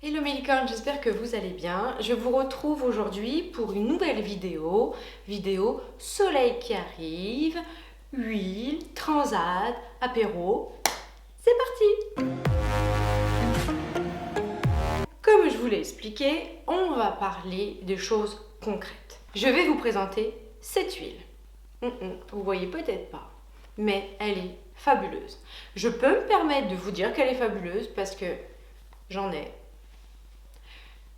Hello mes licornes, j'espère que vous allez bien. Je vous retrouve aujourd'hui pour une nouvelle vidéo soleil qui arrive, huile, transat, apéro. C'est parti! Comme je vous l'ai expliqué, on va parler de choses concrètes. Je vais vous présenter cette huile. Vous voyez peut-être pas, mais elle est fabuleuse. Je peux me permettre de vous dire qu'elle est fabuleuse parce que j'en ai.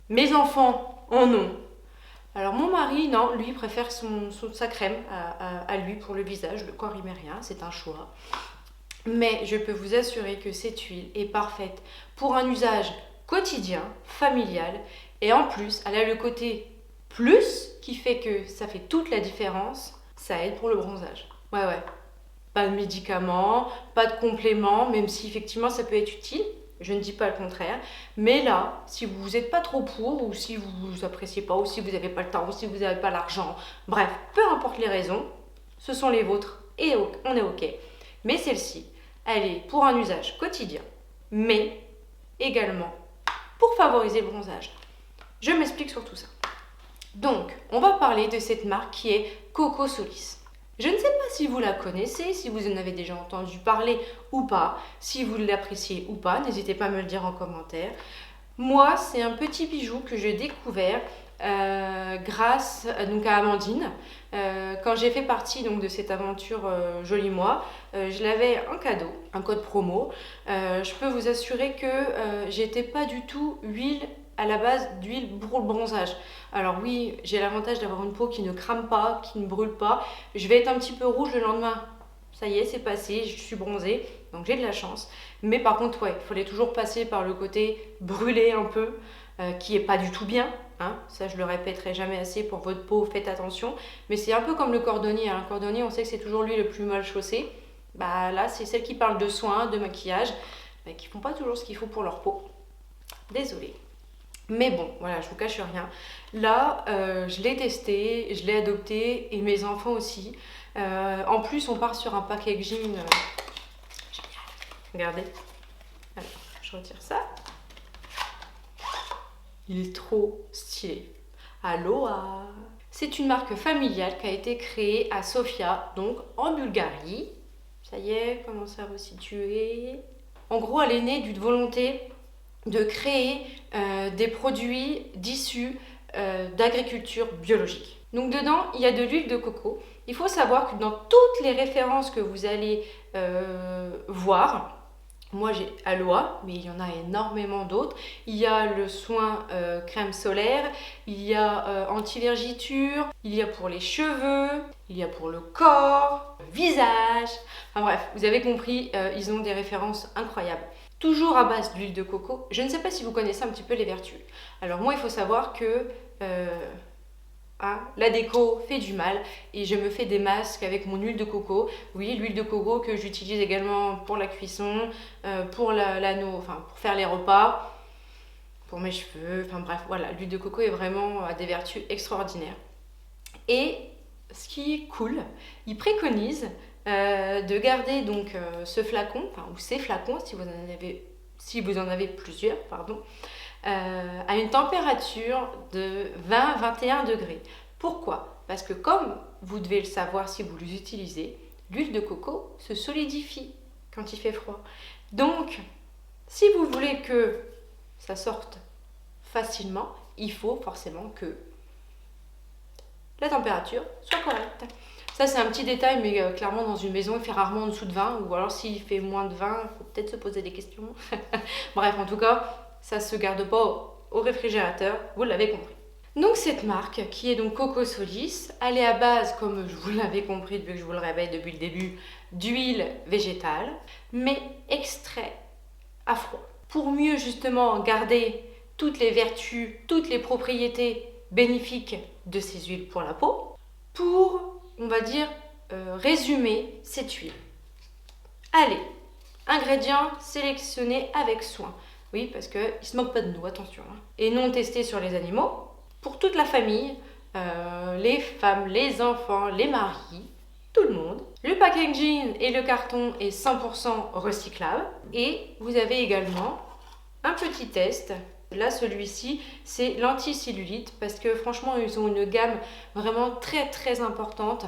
Mes enfants en ont. Alors mon mari, non, lui préfère sa crème à lui pour le visage. Le corps, il met rien, c'est un choix. Mais je peux vous assurer que cette huile est parfaite pour un usage quotidien, familial. Et en plus, elle a le côté plus qui fait que ça fait toute la différence. Ça aide pour le bronzage. Ouais. Pas de médicaments, pas de compléments, même si effectivement ça peut être utile. Je ne dis pas le contraire. Mais là, si vous n'êtes pas trop pour, ou si vous appréciez pas, ou si vous n'avez pas le temps, ou si vous n'avez pas l'argent, bref, peu importe les raisons, ce sont les vôtres et on est OK. Mais celle-ci, elle est pour un usage quotidien, mais également pour favoriser le bronzage. Je m'explique sur tout ça. Donc, on va parler de cette marque qui est Coco Solis. Je ne sais pas si vous la connaissez, si vous en avez déjà entendu parler ou pas, si vous l'appréciez ou pas, n'hésitez pas à me le dire en commentaire. Moi, c'est un petit bijou que j'ai découvert grâce donc à Amandine. Quand j'ai fait partie donc, de cette aventure Joli Moi, je l'avais en cadeau, un code promo. Je peux vous assurer que j'étais pas du tout huile à la base d'huile pour le bronzage. Alors oui, j'ai l'avantage d'avoir une peau qui ne crame pas, qui ne brûle pas. Je vais être un petit peu rouge le lendemain. Ça y est, c'est passé, je suis bronzée, donc j'ai de la chance. Mais par contre, ouais, il fallait toujours passer par le côté brûlé un peu, qui est pas du tout bien. Hein. Ça, je le répéterai jamais assez pour votre peau, faites attention. Mais c'est un peu comme le cordonnier. Hein. Le cordonnier, on sait que c'est toujours lui le plus mal chaussé. Bah là, c'est celle qui parle de soins, de maquillage, qui font pas toujours ce qu'il faut pour leur peau. Désolée. Mais bon, voilà, je vous cache rien. Là, je l'ai testé, je l'ai adopté et mes enfants aussi. En plus, on part sur un packaging génial. Regardez. Alors, je retire ça. Il est trop stylé. Aloha! C'est une marque familiale qui a été créée à Sofia, donc en Bulgarie. Ça y est, commence à resituer. En gros, elle est née d'une volonté de créer des produits d'issus d'agriculture biologique. Donc dedans, il y a de l'huile de coco. Il faut savoir que dans toutes les références que vous allez voir, moi j'ai Aloha, mais il y en a énormément d'autres. Il y a le soin crème solaire, il y a anti-vergiture, il y a pour les cheveux, il y a pour le corps, le visage. Enfin bref, vous avez compris, ils ont des références incroyables. Toujours à base d'huile de coco. Je ne sais pas si vous connaissez un petit peu les vertus. Alors moi, il faut savoir que la déco fait du mal et je me fais des masques avec mon huile de coco. Oui, l'huile de coco que j'utilise également pour la cuisson, pour pour faire les repas, pour mes cheveux. Enfin bref, voilà, l'huile de coco est vraiment à des vertus extraordinaires. Et ce qui est cool, il préconise de garder donc ce flacon, ou ces flacons si vous en avez plusieurs, à une température de 20-21 degrés. Pourquoi? Parce que comme vous devez le savoir si vous les utilisez, l'huile de coco se solidifie quand il fait froid. Donc, si vous voulez que ça sorte facilement, il faut forcément que la température soit correcte. Ça, c'est un petit détail, mais clairement, dans une maison, il fait rarement en dessous de 20, ou alors s'il fait moins de 20, il faut peut-être se poser des questions. Bref, en tout cas, ça ne se garde pas au réfrigérateur, vous l'avez compris. Donc, cette marque, qui est donc Coco Solis, elle est à base, comme vous l'avez compris, vu que je vous le réveille depuis le début, d'huile végétale, mais extrait à froid. Pour mieux, justement, garder toutes les vertus, toutes les propriétés bénéfiques de ces huiles pour la peau, pour, on va dire, résumer cette huile. Allez, ingrédients sélectionnés avec soin. Oui, parce qu'ils ne se moquent pas de nous, attention. Hein. Et non testés sur les animaux. Pour toute la famille, les femmes, les enfants, les maris, tout le monde. Le packaging et le carton est 100% recyclable. Et vous avez également un petit test Là, celui-ci, c'est l'anti-cellulite parce que franchement, ils ont une gamme vraiment très importante.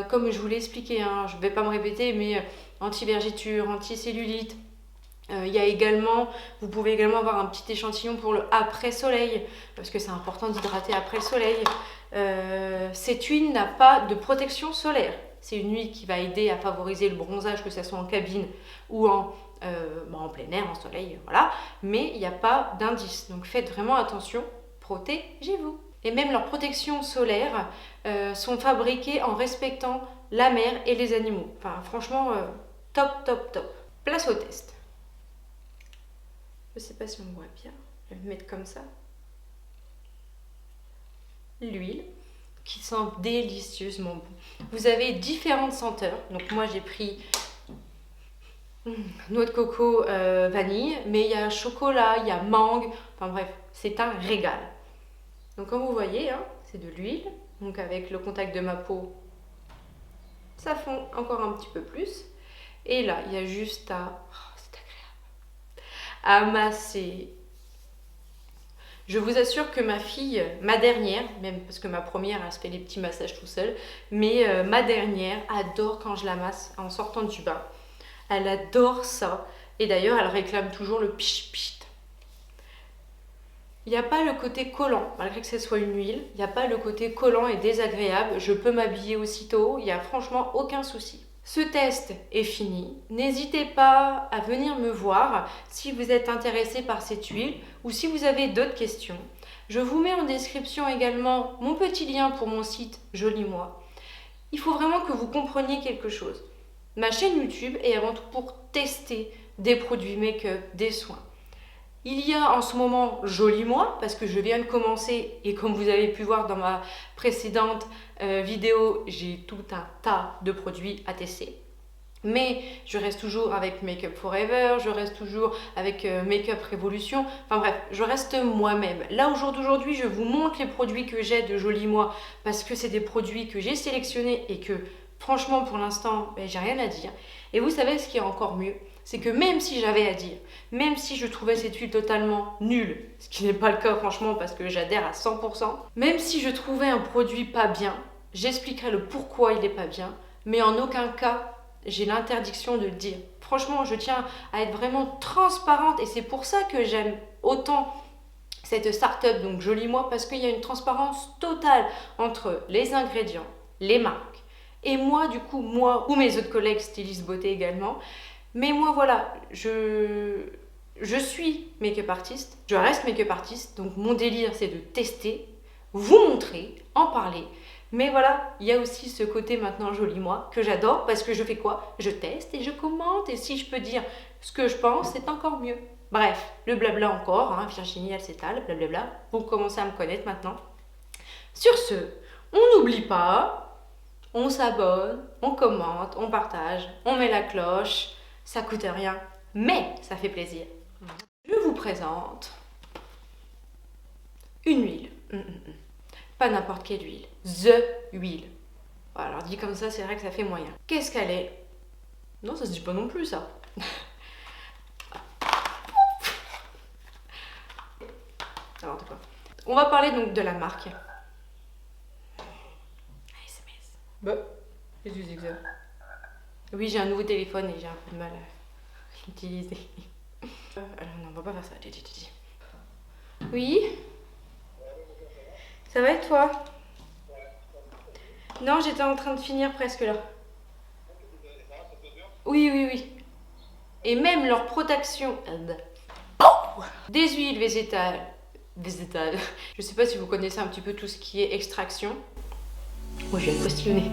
Comme je vous l'ai expliqué, hein, je ne vais pas me répéter, mais anti-vergeture, anti-cellulite. Il y a également, vous pouvez également avoir un petit échantillon pour le après-soleil, parce que c'est important d'hydrater après le soleil. Cette huile n'a pas de protection solaire. C'est une huile qui va aider à favoriser le bronzage, que ce soit en cabine ou en plein air, en soleil, voilà. Mais il n'y a pas d'indice. Donc faites vraiment attention, protégez-vous. Et même leurs protections solaires sont fabriquées en respectant la mer et les animaux. Enfin, franchement, top. Place au test. Je ne sais pas si on voit bien. Je vais le mettre comme ça. L'huile qui sent délicieusement bon. Vous avez différentes senteurs. Donc moi j'ai pris noix de coco, vanille, mais il y a chocolat, il y a mangue, enfin bref, c'est un régal. Donc comme vous voyez, hein, c'est de l'huile, donc avec le contact de ma peau, ça fond encore un petit peu plus. Et là, il y a juste à, c'est agréable, amasser. Je vous assure que ma fille, ma dernière, même parce que ma première, elle se fait les petits massages tout seul, mais ma dernière adore quand je la masse en sortant du bain. Elle adore ça. Et d'ailleurs, elle réclame toujours le pich-pich. Il n'y a pas le côté collant, malgré que ce soit une huile. Il n'y a pas le côté collant et désagréable. Je peux m'habiller aussitôt. Il n'y a franchement aucun souci. Ce test est fini. N'hésitez pas à venir me voir si vous êtes intéressé par cette huile ou si vous avez d'autres questions. Je vous mets en description également mon petit lien pour mon site Joli Moi. Il faut vraiment que vous compreniez quelque chose. Ma chaîne YouTube est avant tout pour tester des produits make-up, des soins. Il y a en ce moment Joli Moi parce que je viens de commencer et comme vous avez pu voir dans ma précédente vidéo, j'ai tout un tas de produits à tester. Mais je reste toujours avec Make Up Forever, je reste toujours avec Make Up Revolution, enfin bref, je reste moi-même. Là, au jour d'aujourd'hui, je vous montre les produits que j'ai de Joli Moi parce que c'est des produits que j'ai sélectionnés et que franchement, pour l'instant, j'ai rien à dire. Et vous savez ce qui est encore mieux, c'est que même si j'avais à dire, même si je trouvais cette huile totalement nulle, ce qui n'est pas le cas franchement parce que j'adhère à 100%, même si je trouvais un produit pas bien, j'expliquerai le pourquoi il n'est pas bien, mais en aucun cas, j'ai l'interdiction de le dire. Franchement, je tiens à être vraiment transparente et c'est pour ça que j'aime autant cette start-up, donc Joli Moi, parce qu'il y a une transparence totale entre les ingrédients, les marques, et moi, du coup, moi ou mes autres collègues stylistes beauté également. Mais moi, voilà, je suis make-up artiste, je reste make-up artiste, donc mon délire, c'est de tester, vous montrer, en parler. Mais voilà, il y a aussi ce côté maintenant Joli Moi que j'adore parce que je fais quoi? Je teste et je commente et si je peux dire ce que je pense, c'est encore mieux. Bref, le blabla encore, hein, Virginie elle s'étale, blablabla, vous commencez à me connaître maintenant. Sur ce, on n'oublie pas, on s'abonne, on commente, on partage, on met la cloche, ça coûte rien, mais ça fait plaisir. Je vous présente une huile. Pas n'importe quelle huile, The Huile. Voilà, alors dit comme ça, c'est vrai que ça fait moyen. Qu'est-ce qu'elle est? Non, ça se dit pas non plus, ça. Alors, quoi. On va parler donc de la marque. SMS. Bah, qu'est-ce que c'est que ça? Oui, j'ai un nouveau téléphone et j'ai un peu de mal à l'utiliser. Alors non, on va pas faire ça. Oui? Ça va et toi? Non, j'étais en train de finir presque là. Oui. Et même leur protection. Des huiles végétales. Je sais pas si vous connaissez un petit peu tout ce qui est extraction. Moi, je viens de postillonner.